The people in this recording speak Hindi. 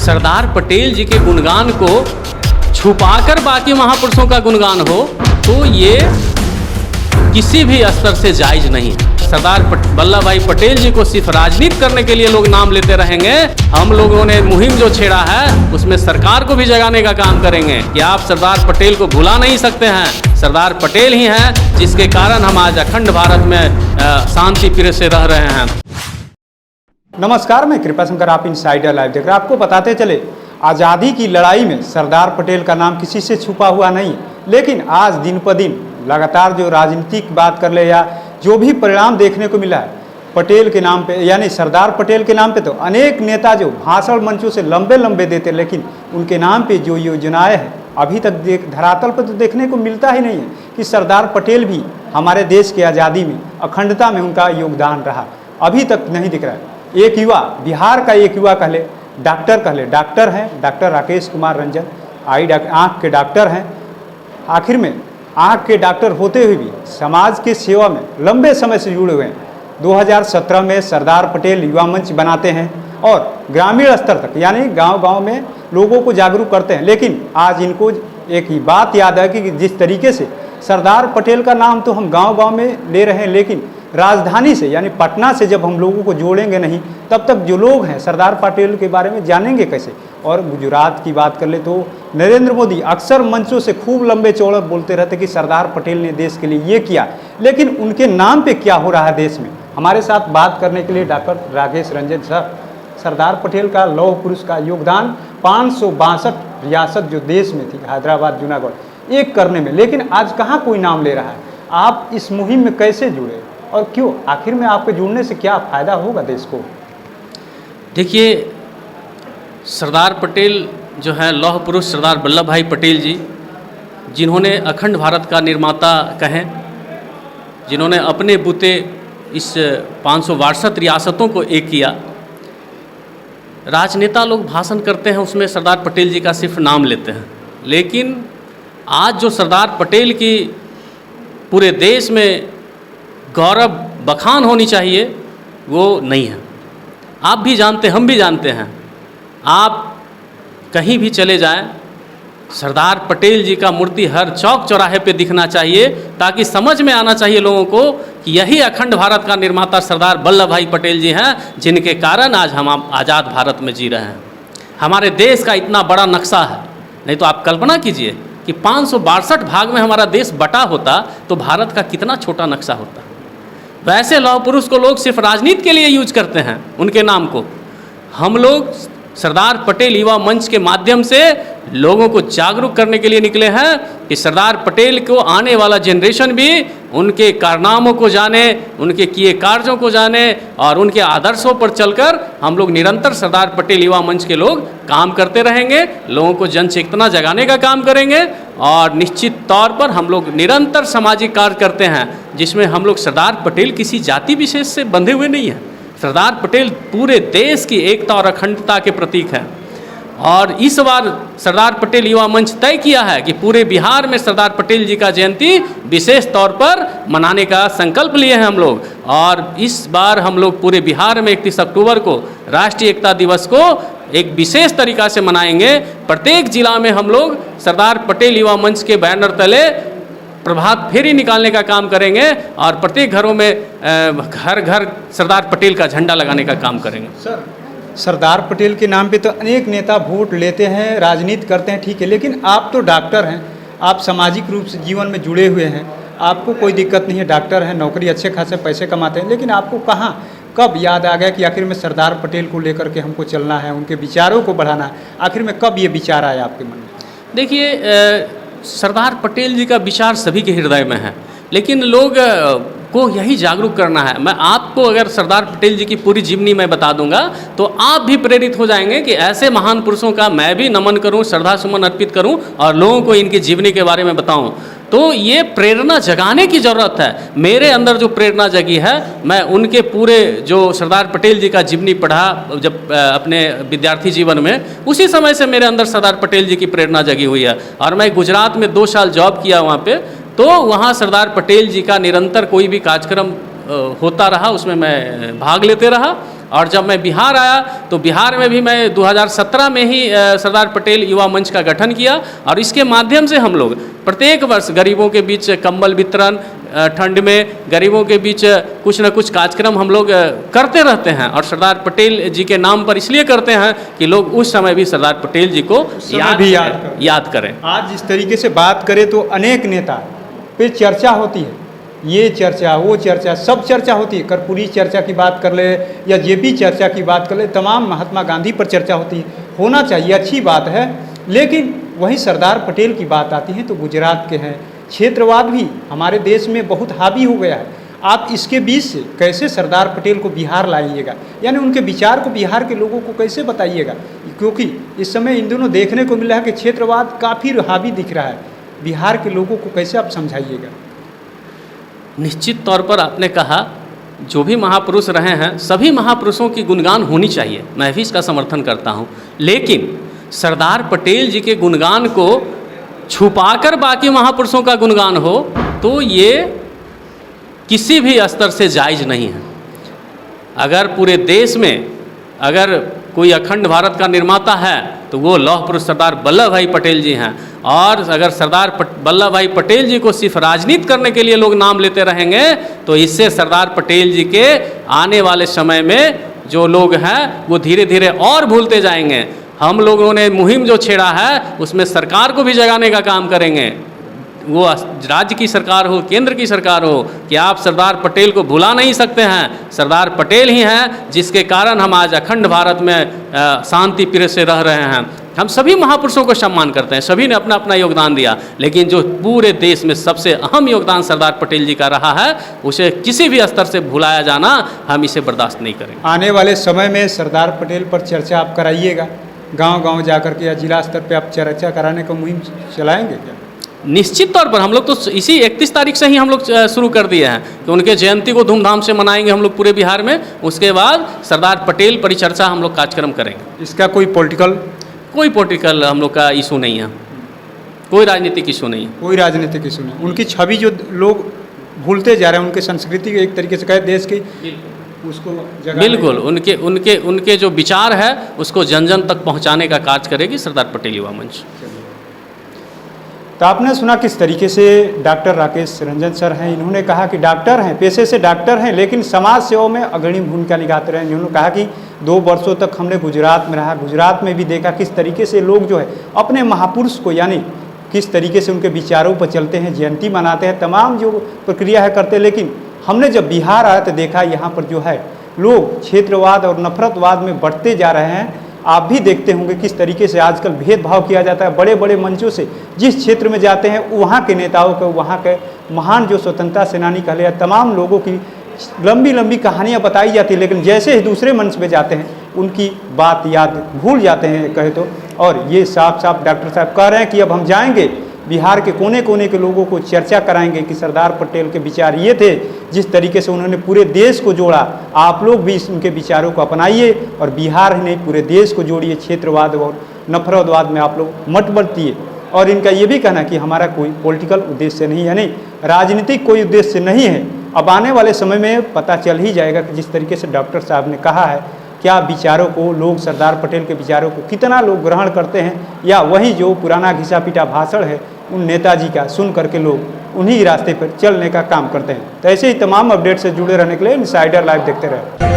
सरदार पटेल जी के गुणगान को छुपाकर बाकी महापुरुषों का गुणगान हो तो ये किसी भी स्तर से जायज़ नहीं है। सरदार वल्लभ भाई पटेल जी को सिर्फ राजनीति करने के लिए लोग नाम लेते रहेंगे। हम लोगों ने मुहिम जो छेड़ा है उसमें सरकार को भी जगाने का काम करेंगे कि आप सरदार पटेल को भुला नहीं सकते हैं। सरदार पटेल ही हैं जिसके कारण हम आज अखंड भारत में शांति प्रिय से रह रहे हैं। नमस्कार, मैं कृपा शंकर, आप इनसाइडर लाइव देख रहे हैं। आपको बताते चले, आज़ादी की लड़ाई में सरदार पटेल का नाम किसी से छुपा हुआ नहीं, लेकिन आज दिन पर दिन लगातार जो राजनीतिक बात कर ले या जो भी परिणाम देखने को मिला है पटेल के नाम पे, यानी सरदार पटेल के नाम पे, तो अनेक नेता जो भाषण मंचों से लंबे लंबे देते, लेकिन उनके नाम पे जो योजनाएं हैं अभी तक धरातल पर तो देखने को मिलता ही नहीं है कि सरदार पटेल भी हमारे देश की आज़ादी में, अखंडता में उनका योगदान रहा, अभी तक नहीं दिख रहा है। एक युवा, बिहार का एक युवा कहले, डॉक्टर हैं, डॉक्टर राकेश कुमार रंजन, आँख के डॉक्टर हैं। आखिर में आँख के डॉक्टर होते हुए भी समाज के सेवा में लंबे समय से जुड़े हुए हैं। 2017 में सरदार पटेल युवा मंच बनाते हैं और ग्रामीण स्तर तक, यानी गांव-गांव में लोगों को जागरूक करते हैं। लेकिन आज इनको एक ही बात याद है कि जिस तरीके से सरदार पटेल का नाम तो हम गांव-गांव में ले रहे हैं, लेकिन राजधानी से यानी पटना से जब हम लोगों को जोड़ेंगे नहीं, तब तक जो लोग हैं सरदार पटेल के बारे में जानेंगे कैसे। और गुजरात की बात कर ले तो नरेंद्र मोदी अक्सर मंचों से खूब लंबे चौड़े बोलते रहते कि सरदार पटेल ने देश के लिए ये किया, लेकिन उनके नाम पे क्या हो रहा है देश में। हमारे साथ बात करने के लिए डॉक्टर राकेश रंजन सर, सरदार पटेल का लौह पुरुष का योगदान 562 रियासत जो देश में थी, हैदराबाद, जूनागढ़, एक करने में, लेकिन आज कहाँ कोई नाम ले रहा है। आप इस मुहिम में कैसे जुड़े और क्यों, आखिर में आपके जुड़ने से क्या फ़ायदा होगा देश को? देखिए, सरदार पटेल जो है लौह पुरुष सरदार वल्लभ भाई पटेल जी, जिन्होंने अखंड भारत का निर्माता कहें, जिन्होंने अपने बूते इस 562 रियासतों को एक किया। राजनेता लोग भाषण करते हैं, उसमें सरदार पटेल जी का सिर्फ नाम लेते हैं, लेकिन आज जो सरदार पटेल की पूरे देश में गौरव बखान होनी चाहिए वो नहीं है। आप भी जानते, हम भी जानते हैं, आप कहीं भी चले जाएं, सरदार पटेल जी का मूर्ति हर चौक चौराहे पे दिखना चाहिए, ताकि समझ में आना चाहिए लोगों को कि यही अखंड भारत का निर्माता सरदार वल्लभ भाई पटेल जी हैं, जिनके कारण आज हम आज़ाद भारत में जी रहे हैं। हमारे देश का इतना बड़ा नक्शा है, नहीं तो आप कल्पना कीजिए कि 562 भाग में हमारा देश बटा होता तो भारत का कितना छोटा नक्शा होता। वैसे लौह पुरुष को लोग सिर्फ राजनीति के लिए यूज करते हैं, उनके नाम को। हम लोग सरदार पटेल युवा मंच के माध्यम से लोगों को जागरूक करने के लिए निकले हैं कि सरदार पटेल को आने वाला जनरेशन भी उनके कारनामों को जाने, उनके किए कार्यों को जाने, और उनके आदर्शों पर चलकर हम लोग निरंतर सरदार पटेल युवा मंच के लोग काम करते रहेंगे, लोगों को जन चेतना जगाने का काम करेंगे। और निश्चित तौर पर हम लोग निरंतर सामाजिक कार्य करते हैं, जिसमें हम लोग सरदार पटेल किसी जाति विशेष से बंधे हुए नहीं हैं। सरदार पटेल पूरे देश की एकता और अखंडता के प्रतीक हैं। और इस बार सरदार पटेल युवा मंच तय किया है कि पूरे बिहार में सरदार पटेल जी का जयंती विशेष तौर पर मनाने का संकल्प लिए हैं हम लोग। और इस बार हम लोग पूरे बिहार में 31 अक्टूबर को राष्ट्रीय एकता दिवस को एक विशेष तरीक़ा से मनाएंगे। प्रत्येक जिला में हम लोग सरदार पटेल युवा मंच के बैनर तले प्रभात फेरी निकालने का काम करेंगे और प्रत्येक घरों में घर घर सरदार पटेल का झंडा लगाने का काम करेंगे। सर, सरदार पटेल के नाम पे तो अनेक नेता वोट लेते हैं, राजनीति करते हैं, ठीक है, लेकिन आप तो डॉक्टर हैं, आप सामाजिक रूप से जीवन में जुड़े हुए हैं, आपको कोई दिक्कत नहीं है, डॉक्टर हैं, नौकरी, अच्छे खासे पैसे कमाते हैं, लेकिन आपको कहाँ कब याद आ गया कि आखिर में सरदार पटेल को लेकर के हमको चलना है, उनके विचारों को बढ़ाना है? आखिर में कब ये विचार आया आपके मन में? देखिए, सरदार पटेल जी का विचार सभी के हृदय में है, लेकिन लोग को यही जागरूक करना है। मैं आपको अगर सरदार पटेल जी की पूरी जीवनी मैं बता दूंगा तो आप भी प्रेरित हो जाएंगे कि ऐसे महान पुरुषों का मैं भी नमन करूं, श्रद्धा सुमन अर्पित करूं और लोगों को इनकी जीवनी के बारे में बताऊं। तो ये प्रेरणा जगाने की ज़रूरत है। मेरे अंदर जो प्रेरणा जगी है, मैं उनके पूरे जो सरदार पटेल जी का जीवनी पढ़ा जब अपने विद्यार्थी जीवन में, उसी समय से मेरे अंदर सरदार पटेल जी की प्रेरणा जगी हुई है। और मैं गुजरात में 2 साल जॉब किया वहाँ पे, तो वहाँ सरदार पटेल जी का निरंतर कोई भी कार्यक्रम होता रहा, उसमें मैं भाग लेते रहा और जब मैं बिहार आया तो बिहार में भी मैं 2017 में ही सरदार पटेल युवा मंच का गठन किया और इसके माध्यम से हम लोग प्रत्येक वर्ष गरीबों के बीच कंबल वितरण, ठंड में गरीबों के बीच कुछ न कुछ कार्यक्रम हम लोग करते रहते हैं और सरदार पटेल जी के नाम पर इसलिए करते हैं कि लोग उस समय भी सरदार पटेल जी को याद करें। आज इस तरीके से बात करें तो अनेक नेता पे चर्चा होती है, ये चर्चा वो चर्चा सब चर्चा होती है। कर्पूरी चर्चा की बात कर ले या जेपी चर्चा की बात कर ले, तमाम महात्मा गांधी पर चर्चा होती है, होना चाहिए, अच्छी बात है। लेकिन वहीं सरदार पटेल की बात आती है तो गुजरात के हैं, क्षेत्रवाद भी हमारे देश में बहुत हावी हो गया है। आप इसके बीच से कैसे सरदार पटेल को बिहार लाइएगा, यानी उनके विचार को बिहार के लोगों को कैसे बताइएगा, क्योंकि इस समय इन दोनों देखने को मिल रहा है कि क्षेत्रवाद काफ़ी हावी दिख रहा है। बिहार के लोगों को कैसे आप समझाइएगा? निश्चित तौर पर आपने कहा जो भी महापुरुष रहे हैं सभी महापुरुषों की गुणगान होनी चाहिए, मैं भी इसका समर्थन करता हूँ। लेकिन सरदार पटेल जी के गुणगान को छुपाकर बाकी महापुरुषों का गुणगान हो तो ये किसी भी स्तर से जायज़ नहीं है। अगर पूरे देश में अगर कोई अखंड भारत का निर्माता है तो वो लौह पुरुष सरदार वल्लभ भाई पटेल जी हैं। और अगर सरदार वल्लभ भाई पटेल जी को सिर्फ राजनीति करने के लिए लोग नाम लेते रहेंगे तो इससे सरदार पटेल जी के आने वाले समय में जो लोग हैं वो धीरे धीरे और भूलते जाएंगे। हम लोगों ने मुहिम जो छेड़ा है उसमें सरकार को भी जगाने का काम करेंगे, वो राज्य की सरकार हो, केंद्र की सरकार हो, कि आप सरदार पटेल को भुला नहीं सकते हैं। सरदार पटेल ही हैं जिसके कारण हम आज अखंड भारत में शांति प्रिय से रह रहे हैं। हम सभी महापुरुषों को सम्मान करते हैं, सभी ने अपना अपना योगदान दिया, लेकिन जो पूरे देश में सबसे अहम योगदान सरदार पटेल जी का रहा है उसे किसी भी स्तर से भुलाया जाना हम इसे बर्दाश्त नहीं करेंगे। आने वाले समय में सरदार पटेल पर चर्चा आप कराइएगा, गांव-गांव जाकर के या जिला स्तर पे आप चर्चा कराने का मुहिम चलाएंगे क्या? निश्चित तौर पर हम लोग तो इसी 31 तारीख से ही हम लोग शुरू कर दिए हैं कि उनके जयंती को धूमधाम से मनाएंगे हम लोग पूरे बिहार में। उसके बाद सरदार पटेल परिचर्चा हम लोग कार्यक्रम करेंगे। इसका कोई पॉलिटिकल हम लोग का इशू नहीं है, कोई राजनीतिक इशू नहीं है। कोई राजनीतिक इशू नहीं। उनकी छवि जो लोग भूलते जा रहे हैं, उनकी संस्कृति एक तरीके से कहे देश की, उसको बिल्कुल उनके जो विचार है उसको जन जन तक पहुंचाने का कार्य करेगी सरदार पटेल युवा मंच। तो आपने सुना किस तरीके से डॉक्टर राकेश रंजन सर हैं। इन्होंने कहा कि डॉक्टर हैं, पेशे से डॉक्टर हैं, लेकिन समाज सेवा में अग्रणी भूमिका निभाते रहे। इन्होंने कहा कि 2 वर्षों तक हमने गुजरात में रहा, गुजरात में भी देखा किस तरीके से लोग जो है अपने महापुरुष को, यानी किस तरीके से उनके विचारों पर चलते हैं, जयंती मनाते हैं, तमाम जो प्रक्रिया है करते। लेकिन हमने जब बिहार आया तो देखा यहाँ पर जो है लोग क्षेत्रवाद और नफरतवाद में बढ़ते जा रहे हैं। आप भी देखते होंगे किस तरीके से आजकल भेदभाव किया जाता है। बड़े बड़े मंचों से जिस क्षेत्र में जाते हैं वहाँ के नेताओं को, वहाँ के महान जो स्वतंत्रता सेनानी कहले तमाम लोगों की लंबी लंबी कहानियाँ बताई जाती है, लेकिन जैसे ही दूसरे मंच पे जाते हैं उनकी बात याद भूल जाते हैं कहे तो। और ये साफ साफ डॉक्टर साहब कह रहे हैं कि अब हम जाएंगे बिहार के कोने कोने के लोगों को चर्चा कराएंगे कि सरदार पटेल के विचार ये थे, जिस तरीके से उन्होंने पूरे देश को जोड़ा। आप लोग भी उनके विचारों को अपनाइए और बिहार ही नहीं पूरे देश को जोड़िए, क्षेत्रवाद और नफरतवाद में आप लोग मत बरतिए। और इनका ये भी कहना कि हमारा कोई पॉलिटिकल उद्देश्य नहीं है, नहीं राजनीतिक कोई उद्देश्य नहीं है। अब आने वाले समय में पता चल ही जाएगा कि जिस तरीके से डॉक्टर साहब ने कहा है, क्या विचारों को लोग सरदार पटेल के विचारों को कितना लोग ग्रहण करते हैं, या वही जो पुराना घिसा पीटा भाषण है उन नेताजी का सुन करके लोग उन्हीं रास्ते पर चलने का काम करते हैं। तो ऐसे ही तमाम अपडेट से जुड़े रहने के लिए इनसाइडर लाइव देखते रहें।